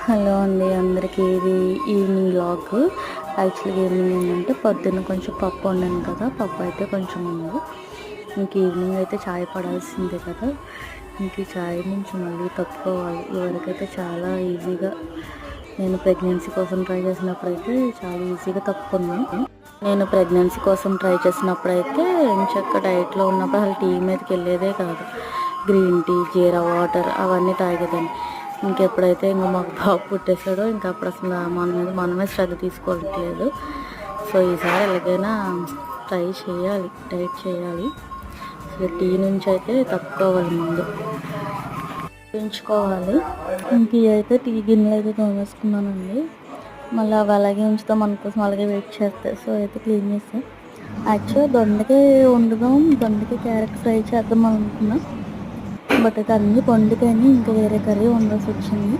Hello అండి అందరికీ. ఇది ఈవినింగ్ వ్లాగ్. యాక్చువల్గా ఈవినింగ్ ఏంటంటే పొద్దున్న కొంచెం పప్పు వండాను కదా, పప్పు అయితే కొంచెం ఉంది. ఇంక ఈవినింగ్ అయితే చాయ్ పడాల్సిందే కదా, ఇంక ఈ చాయ్ నుంచి మళ్ళీ తప్పుకోవాలి. ఇవరకైతే చాలా ఈజీగా నేను ప్రెగ్నెన్సీ కోసం ట్రై చేసినప్పుడైతే చాలా ఈజీగా తప్పుకున్నాను. నేను ప్రెగ్నెన్సీ కోసం ట్రై చేసినప్పుడైతే ఎంచక్క డైట్లో ఉన్నప్పుడు అసలు టీ మీదకి వెళ్ళేదే కాదు. గ్రీన్ టీ, జీరా వాటర్ అవన్నీ తాగేదాన్ని. ఇంకెప్పుడైతే ఇంకా మాకు బాబు పుట్టేసాడో ఇంకా అప్పుడు అసలు మన మీద మనమే శ్రద్ధ తీసుకోవట్లేదు. సో ఈసారి ఎలాగైనా ట్రై చేయాలి, డైట్ చేయాలి. అసలు టీ నుంచి అయితే తప్పుకోవాలి, ముందు పెంచుకోవాలి. ఇంక అయితే టీ గిన్నెలు అయితే తోమేసుకున్నానండి. మళ్ళీ అవి అలాగే ఉంచుతాం, మన కోసం అలాగే వెయిట్ చేస్తాయి. సో అయితే క్లీన్ చేస్తాం. యాక్చువల్గా దొండకాయ వండుదాం, దొండకాయ క్యారెట్ ఫ్రై చేద్దాం అనుకున్నాం. బట్ అయితే అన్నీ పండుకని ఇంకా వేరే కర్రీ వండాల్సి వచ్చింది.